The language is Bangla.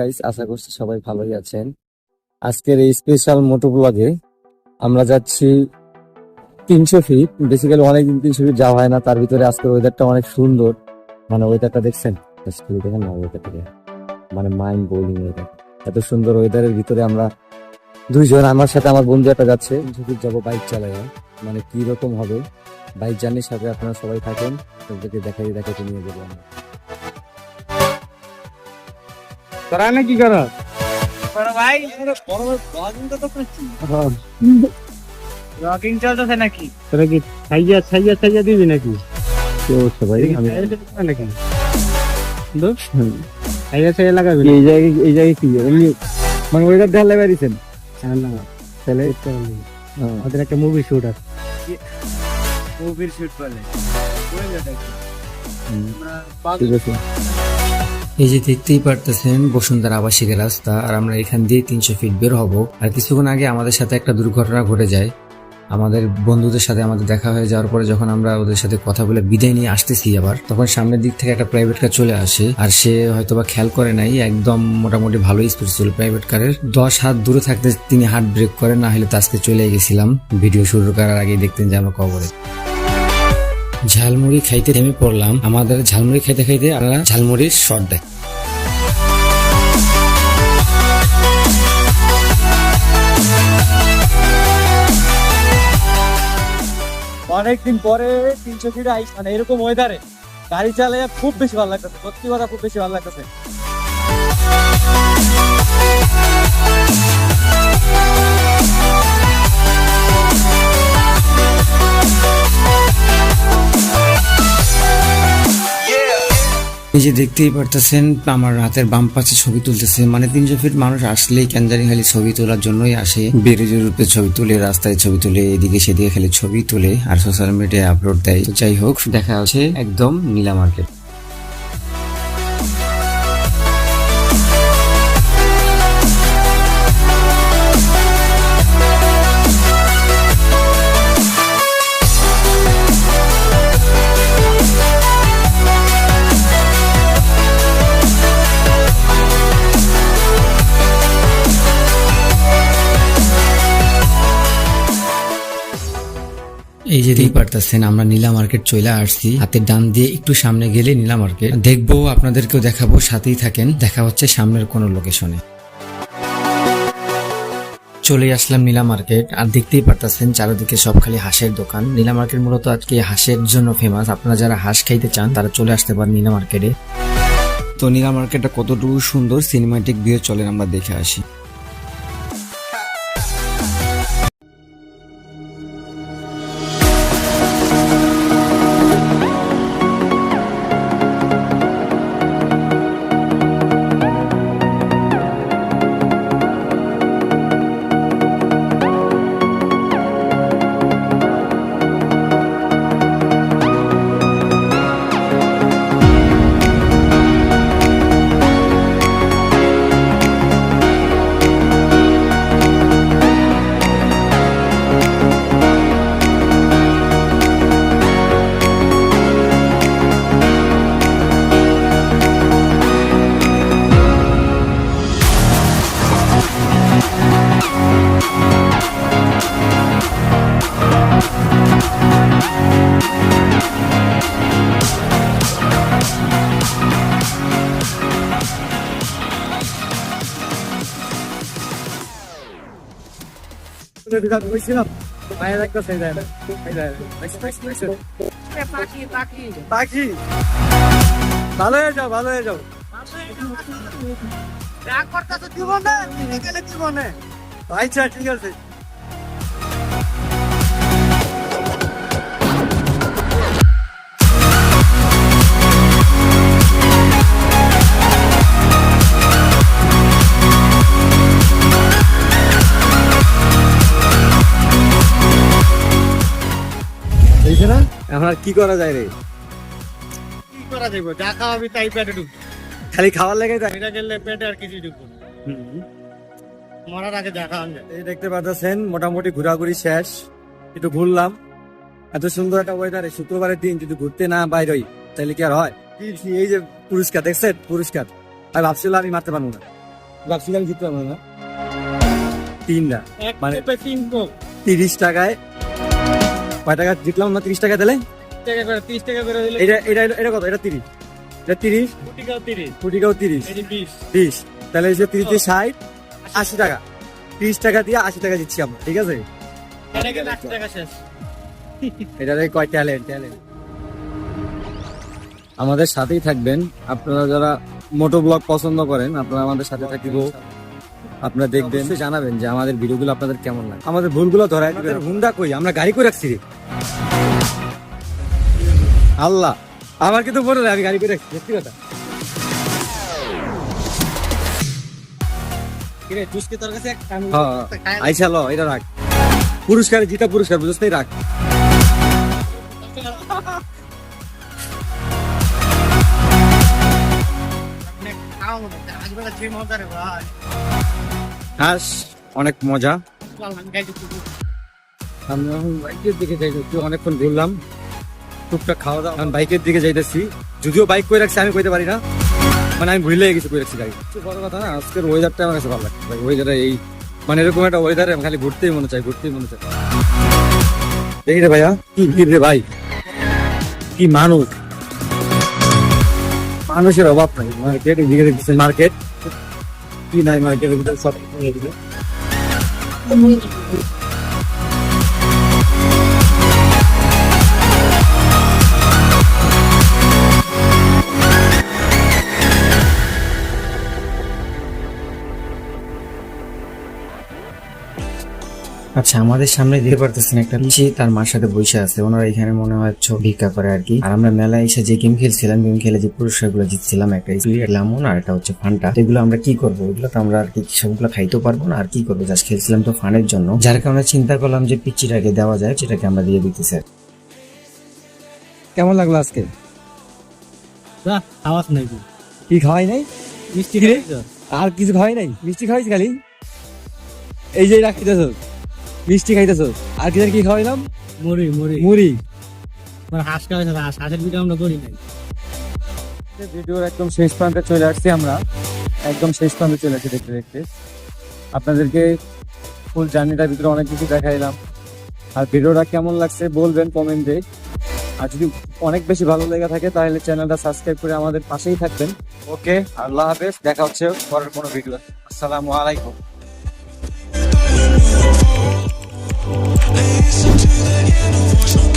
গাইস, আশা করছি সবাই ভালোই আছেন। আজকের এই স্পেশাল মোটো ব্লগে আমরা যাচ্ছি 300 ফিট। বেসিক্যালি অনেকদিন 300 ফিট যাওয়া হয় না, তার ভিতরে আজকের ওয়েদারটা অনেক সুন্দর। মানে ওয়েদারটা দেখছেন, দেখেন না ওয়েদারটা, মানে মাইন্ড ব্লোয়িং ওয়েদার। এত সুন্দর ওয়েদারের ভিতরে আমরা দুইজন, আমার সাথে আমার বন্ধু একটা যাচ্ছে 300 ফিট যাবো বাইক চালায়। মানে কি রকম হবে বাইক জার্নির সাথে আপনারা সবাই থাকেন, আপনাদেরকে দেখাতে নিয়ে যাবো আমরা। তোরা না কি করো ভাই ব্লগিং চলতেছে নাকি? তোরা কি ছাইয়া দিবি নাকি কি অবস্থা ভাই? আমি নাকি ছাইয়া লাগাবি এই জায়গায় কি এমনি মানে ওয়েদার দেখা লাগে দিছেন না তাহলে আমাদের একটা মুভি শুট আছে। মুভির শুট বলে ঠিক আছে। এই যে দেখতেই পারতেছেন বসুন্ধরা আবাসিকের রাস্তা, আর আমরা এখান দিয়ে 300 ফিট বের হব। আর কিছুক্ষণ আগে আমাদের সাথে একটা দুর্ঘটনা ঘটে যায়। আমাদের বন্ধুদের সাথে আমাদের দেখা হয়ে যাওয়ার পরে যখন আমরা ওদের সাথে কথা বলে বিদায় নিয়ে আসতেছি আবার, তখন সামনের দিক থেকে একটা প্রাইভেট কার চলে আসে। আর সে হয়তোবা খেয়াল করে নাই, একদম মোটামুটি ভালো স্পিড ছিল প্রাইভেট কারের। 10 হাত দূরে থাকতে তিনি হার্ট ব্রেক করেন, না হলে তো আজকে চলে গেছিলাম। ভিডিও শুরু করার আগে দেখতেন যে আমরা কবরে ঝালমুড়ি খাইতে থেমে পড়লাম। আমাদের ঝালমুড়ি খাইতে খাইতে আমরা ঝালমুড়ির শর্ট দেখ। অনেকদিন পরে 300 ফিট মানে এরকম ওয়েদারে গাড়ি চালিয়ে খুব বেশি ভালো লাগতেছে, সত্যি কথা খুব বেশি ভালো লাগতেছে। এই যে দেখতেই পারতেছেন আমার রাতের বাম পাশে ছবি তুলতেছে। মানে 300 ফিট মানুষ আসলেই ক্যানজারি খালি ছবি তোলার জন্যই আসে। ব্রিজের উপরে ছবি তুলে, রাস্তায় ছবি তুলে, এদিকে সেদিকে খালি ছবি তুলে আর সোশ্যাল মিডিয়ায় আপলোড দেয়। তো যাই হোক, দেখা হচ্ছে একদম নীলা মার্কেট। এই যে দেখতে পারতেছেন আমরা নীলা মার্কেট চলে আসছি। হাতের ডান দিয়ে একটু সামনে গেলে নীলা মার্কেট দেখবো, আপনাদেরকেও দেখাবো, সাথেই থাকেন। দেখা হচ্ছে সামনের কোনো লোকেশনে। চলে আসলাম নীলা মার্কেট, আর দেখতেই পারতেছেন চারিদিকে সব খালি হাঁসের দোকান। নীলা মার্কেট মূলত আজকে হাঁসের জন্য ফেমাস। আপনারা যারা হাঁস খাইতে চান তারা চলে আসতে পারেন নীলা মার্কেটে। তো নীলা মার্কেটটা কতটুকু সুন্দর সিনেমাটিক ভিউ, চলেন আমরা দেখে আসি। পাখি ভালো হয়ে যাও, ভালো হয়ে যাও। রাগ করতেছো জীবনে, গেলে জীবনে। আচ্ছা ঠিক আছে। এখন আর কি করা যায় রে? কি করা যাবে? যা খাওয়াবি তাই পেটে ঢুকবে। খালি খাওয়ার লেগে যায়। এটা গেলে পেটে আর কিছু ঢুকবে না। মরার আগে যা খাওয়ান যায়। এই দেখতে পাচ্ছেন মোটামুটি ঘোরাঘুরি শেষ, একটু ঘুরলাম। এত সুন্দর একটা ওয়েদারে শুক্রবারের দিন যদি ঘুরতে না বাইর হই তাহলে কি আর হয়? এই যে পুরস্কার দেখছেন, পুরস্কার আমি ভাবছিলাম আমি মারতে পারবো না। ভাবছি আমি জিততে পারবো না। 3 না এক মানে কোপে 3 কোপ 30 টাকায় কয় টাকা জিতলাম না? 30 টাকা দিলে টাকা করে 30 টাকা করে দিলে এটা কত? এটা 30, এটা 30, কোটিকাও 30 কোটিকাও 30, এই যে 20 20, তাহলে এই যে 30 দিয়ে 60, 80 টাকা, 30 টাকা দিয়ে 80 টাকা দিচ্ছি আমরা, ঠিক আছে? এটা কি 80 টাকা শেষ এটারে কয় ট্যালেন্ট। আমাদের সাথেই থাকবেন আপনারা যারা মোটো ব্লগ পছন্দ করেন, আপনারা আমাদের সাথে থাকিব। আপনারা দেখবেন, জানাবেন যে আমাদের ভিডিওগুলো আপনাদের কেমন লাগে, আমাদের ভুলগুলো ধরায় দিবেন। হুন্ডা কই, আমরা গাড়ি করে রাখছি রে। আল্লাহ, আমার কিন্তু মনে হয় আমি গাড়ি করে রাখছি, সত্যি কথা। কিরে তুই তোর কাছে একটা হ্যাঁ, আইসা ল, এটা রাখ, পুরস্কার জিতা পুরস্কার বুঝছ তাই রাখ। আপনি খাও না আজকে যে মজা রে ভাই হাস, অনেক মজা। আমি গাইতে শুরু আমি এখন বাইকের দিকে যাইতেছি, অনেকক্ষণ ঘুরলাম, টুকটাক খাওয়া দাওয়া, এখন বাইকের দিকে যাইতেছি। যদিও বাইক করে রাখছি, আমি কইতে পারি না, মানে আমি ভুলে গেছি করে রাখছি গাড়ি। বড় কথা না, আজকের ওয়েদারটা আমার কাছে ভালো লাগছে ভাই। ওয়েদারে এই মানে এরকম একটা ওয়েদারে আমি খালি ঘুরতেই মনে চাই। দেখি রে ভাইয়া, কি ভিড় রে ভাই, কি মানুষ, মানুষের অভাব নাই। মার্কেট এদিকে দেখতেছি, মার্কেট কি নাই মার্কেটের ভিতরে, সব এদিকে। আচ্ছা, আমাদের সামনে দেখতে পারতেছেন একটা পিসি তার মার সাথে বসে আছে। ওনারা এখানে মনে হয় ভিক্ষা করে আর কি। আর আমরা মেলায় এসে যে গেম খেলছিলাম, গেম খেলে যে পুরস্কারগুলো জিতছিলাম, একটা লেমন আর একটা হচ্ছে ফান্টা, এগুলো আমরা কি করবো? এগুলো তো আমরা আর কি সবগুলো খাইতেও পারবো না, আর কি করবো, জাস্ট খেলছিলাম তো ফানের জন্য, যার কারণে চিন্তা করলাম যে পিচ্চিটাকে দেওয়া যায়, সেটাকে আমরা দিয়ে দিতেছি। কেমন লাগলো আজকে? না আওয়াজ নাই কি খাওয়াই নাই? মিষ্টি কিরে? খাইছো? আর কিছু খাওয়াই নাই, মিষ্টি খাওয়াইছি খালি। এই যে রাখিতেছ, মিষ্টি খাইতেছ, আর কি খাওয়াইলাম? মুড়ি মুড়ি মুড়ি। মানে হাঁস খাওয়াইছো, হাঁসের ভিডিও আমরা করি নাই। ভিডিওর একদম শেষ প্রান্তে চলে আসছি আমরা, একদম শেষ প্রান্তে চলে আসছি দেখতে দেখতে। আপনাদেরকে ফুল জার্নিটার ভিতরে অনেক কিছু দেখাইলাম। আর ভিডিওটা কেমন লাগছে বলবেন কমেন্টে। আর যদি অনেক বেশি ভালো লেগে থাকে তাহলে চ্যানেলটা সাবস্ক্রাইব করে আমাদের পাশেই থাকবেন। ওকে, আল্লাহ হাফেজ, দেখা হচ্ছে পরের কোনো ভিডিও। আসসালামু আলাইকুম। Listen to the inner voice.